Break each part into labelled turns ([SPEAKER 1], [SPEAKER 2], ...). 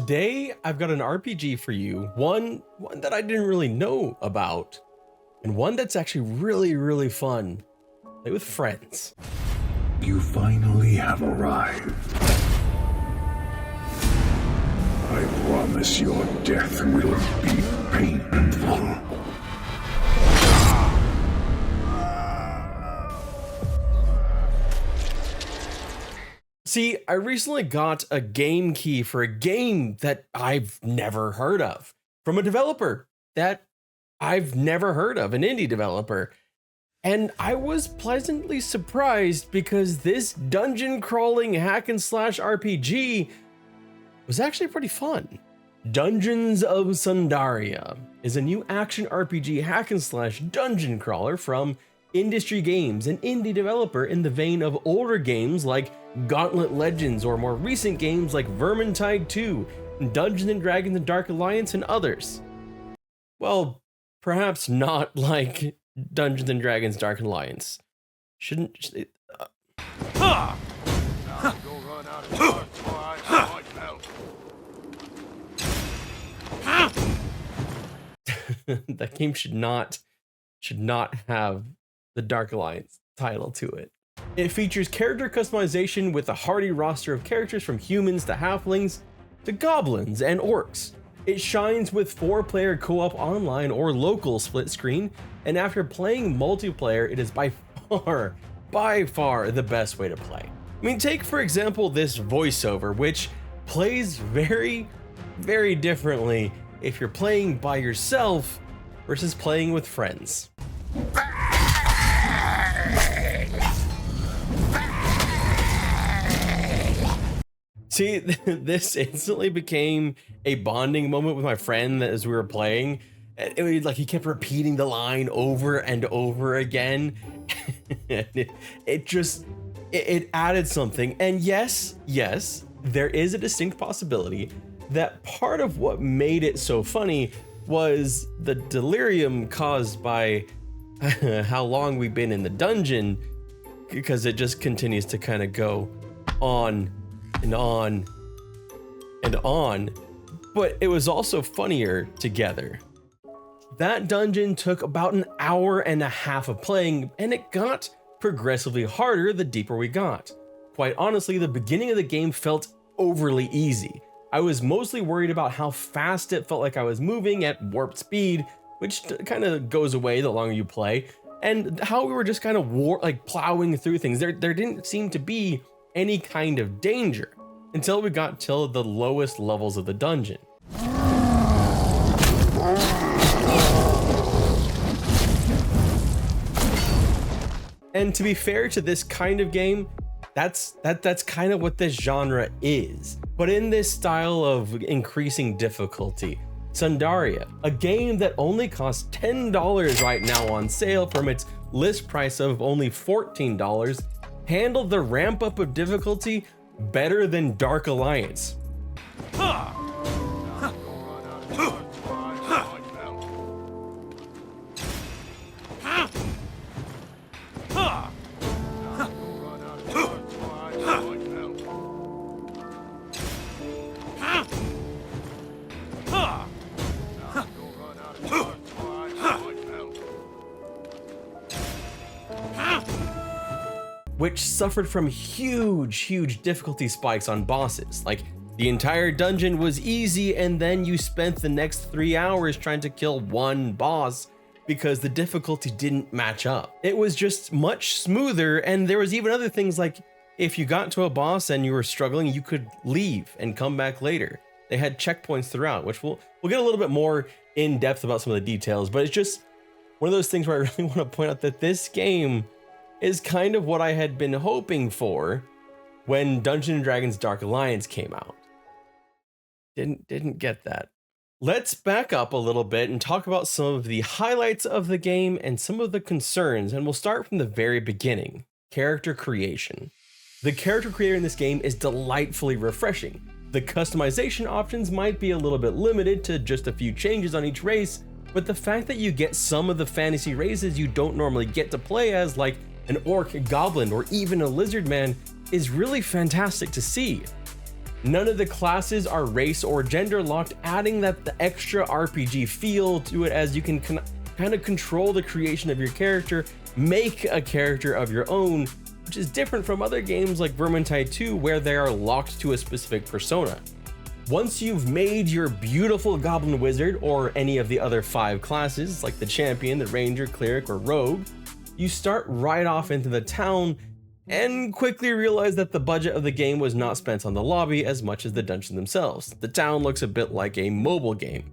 [SPEAKER 1] Today, I've got an RPG for you, one that I didn't really know about, and one that's actually really fun. Play with friends.
[SPEAKER 2] You finally have arrived. I promise your death will be painful.
[SPEAKER 1] See, I recently got a game key for a game that I've never heard of from a developer that I've never heard of, an indie developer. And I was pleasantly surprised because this dungeon crawling hack and slash RPG was actually pretty fun. Dungeons of Sundaria is a new action RPG hack and slash dungeon crawler from Industry Games, an indie developer in the vein of older games like Gauntlet Legends or more recent games like Vermintide 2, Dungeons and Dragons and Dark Alliance, and others. Well, perhaps not like Dungeons and Dragons Dark Alliance. Shouldn't it, that game should not have the Dark Alliance title to it. It features character customization with a hearty roster of characters from humans to halflings to goblins and orcs. It shines with 4-player co-op online or local split screen, and after playing multiplayer, it is by far the best way to play. I mean, take for example this voiceover, which plays very differently if you're playing by yourself versus playing with friends. See, this instantly became a bonding moment with my friend as we were playing. It was like he kept repeating the line over and over again. it added something. And yes, there is a distinct possibility that part of what made it so funny was the delirium caused by how long we've been in the dungeon, because it just continues to kind of go on and on and on, but it was also funnier together. That dungeon took about an hour and a half of playing, and it got progressively harder the deeper we got. Quite honestly, the beginning of the game felt overly easy. I was mostly worried about how fast it felt like I was moving at warp speed, which kind of goes away the longer you play, and how we were just kind of plowing through things. There didn't seem to be any kind of danger until we got till the lowest levels of the dungeon. And to be fair to this kind of game, that's kind of what this genre is. But in this style of increasing difficulty, Sundaria, a game that only costs $10 right now on sale from its list price of only $14, handled the ramp up of difficulty better than Dark Alliance. Which suffered from huge difficulty spikes on bosses. Like, the entire dungeon was easy, and then you spent the next 3 hours trying to kill one boss because the difficulty didn't match up. It was just much smoother, and there was even other things like if you got to a boss and you were struggling, you could leave and come back later. They had checkpoints throughout, which we'll get a little bit more in depth about some of the details, but it's just one of those things where I really want to point out that this game is kind of what I had been hoping for when Dungeons and Dragons Dark Alliance came out. Didn't get that. Let's back up a little bit and talk about some of the highlights of the game and some of the concerns, and we'll start from the very beginning. Character creation. The character creator in this game is delightfully refreshing. The customization options might be a little bit limited to just a few changes on each race, but the fact that you get some of the fantasy races you don't normally get to play as, like an orc, a goblin, or even a lizard man, is really fantastic to see. None of the classes are race or gender locked, adding that the extra RPG feel to it, as you can kind of control the creation of your character, make a character of your own, which is different from other games like Vermintide 2 where they are locked to a specific persona. Once you've made your beautiful Goblin Wizard or any of the other 5 classes like the Champion, the Ranger, Cleric, or Rogue, you start right off into the town and quickly realize that the budget of the game was not spent on the lobby as much as the dungeons themselves. The town looks a bit like a mobile game.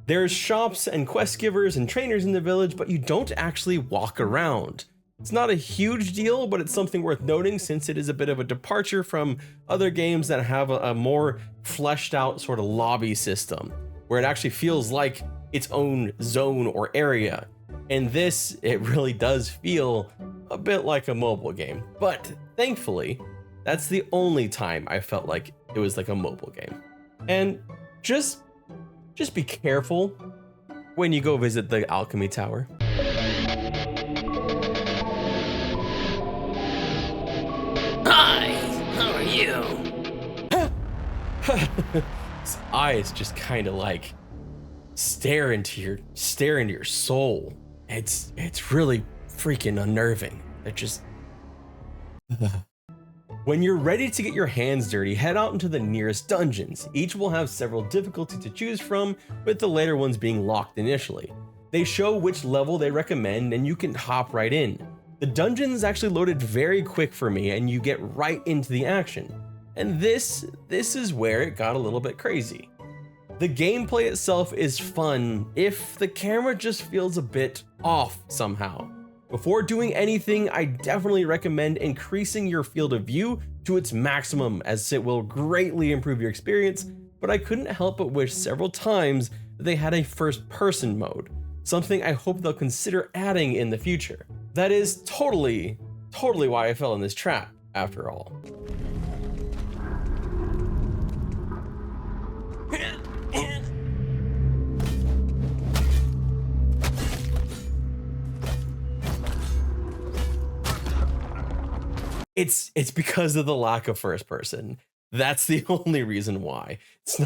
[SPEAKER 1] There's shops and quest givers and trainers in the village, but you don't actually walk around. It's not a huge deal, but it's something worth noting since it is a bit of a departure from other games that have a more fleshed out sort of lobby system, where it actually feels like its own zone or area. And this, it really does feel a bit like a mobile game. But thankfully, that's the only time I felt like it was like a mobile game. And just be careful when you go visit the Alchemy Tower.
[SPEAKER 3] Hi, how are you?
[SPEAKER 1] His eyes just kind of like stare into your soul. It's really freaking unnerving. It just When you're ready to get your hands dirty, head out into the nearest dungeons. Each will have several difficulties to choose from, with the later ones being locked initially. They show which level they recommend and you can hop right in. The dungeons actually loaded very quick for me and you get right into the action. And this is where it got a little bit crazy. The gameplay itself is fun if the camera just feels a bit off somehow. Before doing anything, I definitely recommend increasing your field of view to its maximum, as it will greatly improve your experience, but I couldn't help but wish several times that they had a first-person mode, something I hope they'll consider adding in the future. That is totally why I fell in this trap, after all. It's because of the lack of first person. That's the only reason why. It's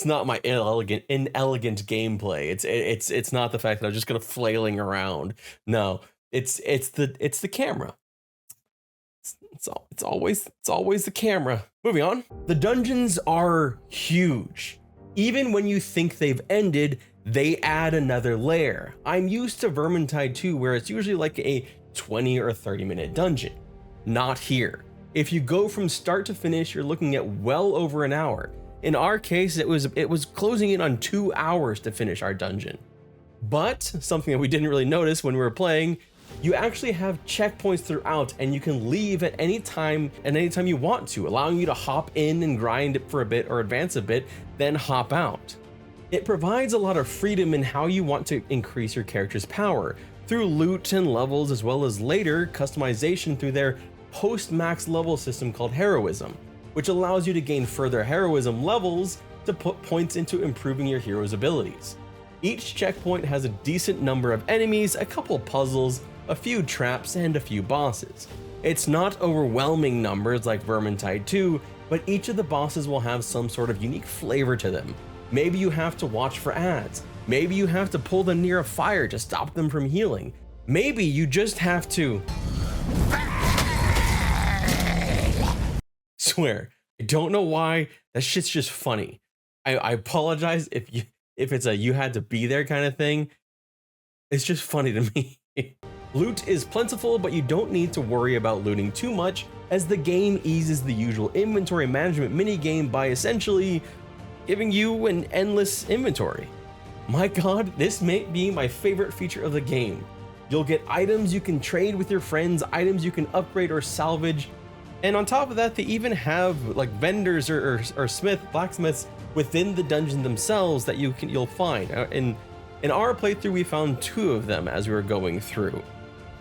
[SPEAKER 1] not my inelegant gameplay. It's not the fact that I'm just gonna flailing around. No, it's the camera. It's always the camera. Moving on. The dungeons are huge. Even when you think they've ended, they add another layer. I'm used to Vermintide 2, where it's usually like a 20 or 30-minute dungeon. Not here. If you go from start to finish, you're looking at well over an hour. In our case, it was closing in on 2 hours to finish our dungeon. But something that we didn't really notice when we were playing, you actually have checkpoints throughout and you can leave at any time you want to, allowing you to hop in and grind it for a bit or advance a bit, then hop out. It provides a lot of freedom in how you want to increase your character's power, through loot and levels, as well as later customization through their post-max level system called Heroism, which allows you to gain further heroism levels to put points into improving your hero's abilities. Each checkpoint has a decent number of enemies, a couple puzzles, a few traps, and a few bosses. It's not overwhelming numbers like Vermintide 2, but each of the bosses will have some sort of unique flavor to them. Maybe you have to watch for ads. Maybe you have to pull them near a fire to stop them from healing. Maybe you just have to... Swear, I don't know why, that shit's just funny. I apologize if it's a you had to be there kind of thing. It's just funny to me. Loot is plentiful, but you don't need to worry about looting too much, as the game eases the usual inventory management minigame by essentially giving you an endless inventory. My god, this may be my favorite feature of the game. You'll get items you can trade with your friends, items you can upgrade or salvage, and on top of that, they even have like vendors or blacksmiths within the dungeon themselves that you'll find. In our playthrough, we found 2 of them as we were going through.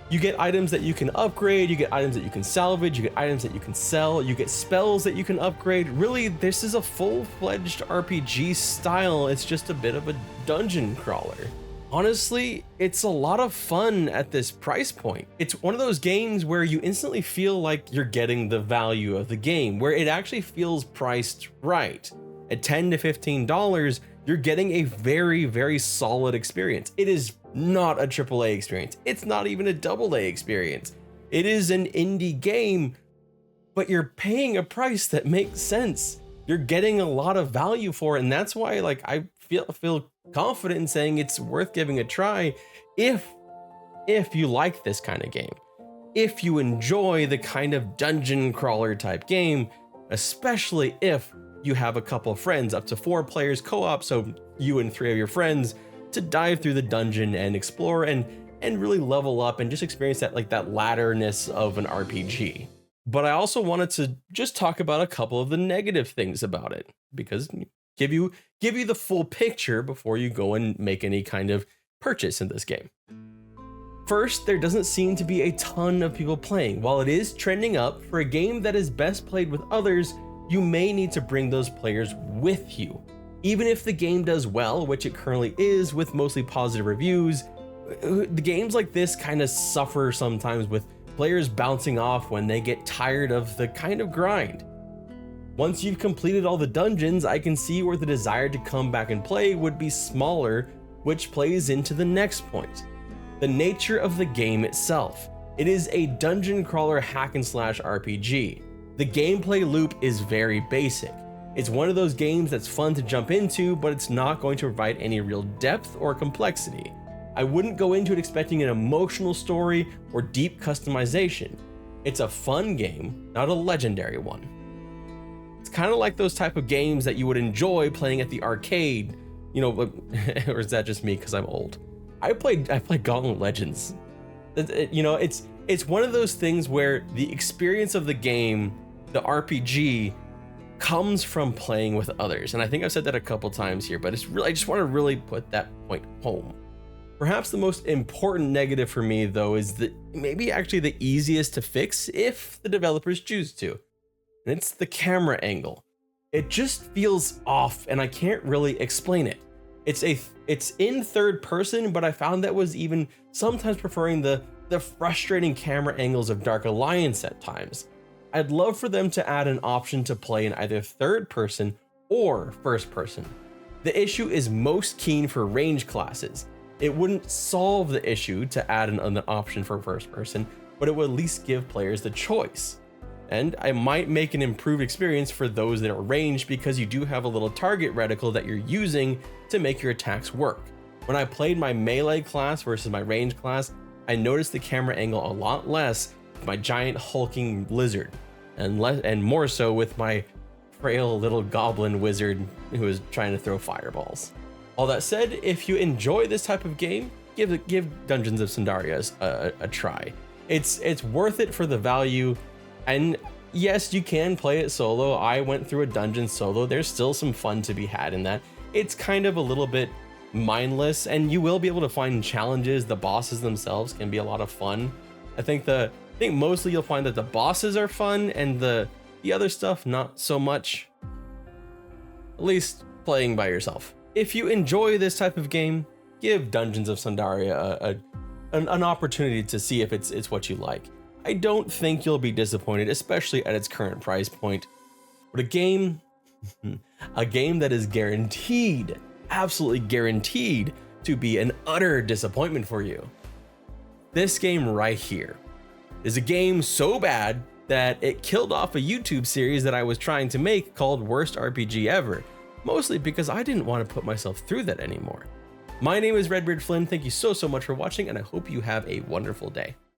[SPEAKER 1] You get items that you can upgrade, you get items that you can salvage, you get items that you can sell, you get spells that you can upgrade. Really, this is a full-fledged RPG style. It's just a bit of a dungeon crawler. honestly, it's a lot of fun at this price point. It's one of those games where you instantly feel like you're getting the value of the game, where it actually feels priced right. At $10 to $15, you're getting a very, very solid experience. It is not a AAA experience. It's not even a AA experience. It is an indie game, but you're paying a price that makes sense. You're getting a lot of value for it, and that's why like I feel confident in saying it's worth giving a try if you like this kind of game. If you enjoy the kind of dungeon crawler type game, especially if you have a couple of friends, up to 4 players co-op, so you and 3 of your friends to dive through the dungeon and explore and really level up and just experience that like that ladderness of an RPG. But I also wanted to just talk about a couple of the negative things about it, because give you the full picture before you go and make any kind of purchase in this game. First, there doesn't seem to be a ton of people playing. While it is trending up, for a game that is best played with others, you may need to bring those players with you. Even if the game does well, which it currently is with mostly positive reviews, the games like this kind of suffer sometimes with players bouncing off when they get tired of the kind of grind. Once you've completed all the dungeons, I can see where the desire to come back and play would be smaller, which plays into the next point. The nature of the game itself. It is a dungeon crawler hack and slash RPG. The gameplay loop is very basic. It's one of those games that's fun to jump into, but it's not going to provide any real depth or complexity. I wouldn't go into it expecting an emotional story or deep customization. It's a fun game, not a legendary one. It's kind of like those type of games that you would enjoy playing at the arcade, you know, or is that just me because I'm old? I played Gauntlet Legends. You know, it's one of those things where the experience of the game, the RPG, comes from playing with others. And I think I've said that a couple times here, but it's really, I just want to really put that point home. Perhaps the most important negative for me, though, is that maybe actually the easiest to fix if the developers choose to. And it's the camera angle. It just feels off and I can't really explain it. It's in third person, but I found that was even sometimes preferring the frustrating camera angles of Dark Alliance at times. I'd love for them to add an option to play in either third person or first person. The issue is most keen for range classes. It wouldn't solve the issue to add an option for first person, but it would at least give players the choice. And I might make an improved experience for those that are ranged, because you do have a little target reticle that you're using to make your attacks work. When I played my melee class versus my range class, I noticed the camera angle a lot less with my giant hulking lizard, and more so with my frail little goblin wizard who is trying to throw fireballs. All that said, if you enjoy this type of game, give Dungeons of Sundaria a try. It's worth it for the value. And yes, you can play it solo. I went through a dungeon solo. There's still some fun to be had in that. It's kind of a little bit mindless, and you will be able to find challenges. The bosses themselves can be a lot of fun. I think mostly you'll find that the bosses are fun and the other stuff not so much. At least playing by yourself. If you enjoy this type of game, give Dungeons of Sundaria an opportunity to see if it's what you like. I don't think you'll be disappointed, especially at its current price point. But a game that is guaranteed, absolutely guaranteed, to be an utter disappointment for you. This game right here is a game so bad that it killed off a YouTube series that I was trying to make called Worst RPG Ever, mostly because I didn't want to put myself through that anymore. My name is Redbeard Flynn. Thank you so much for watching, and I hope you have a wonderful day.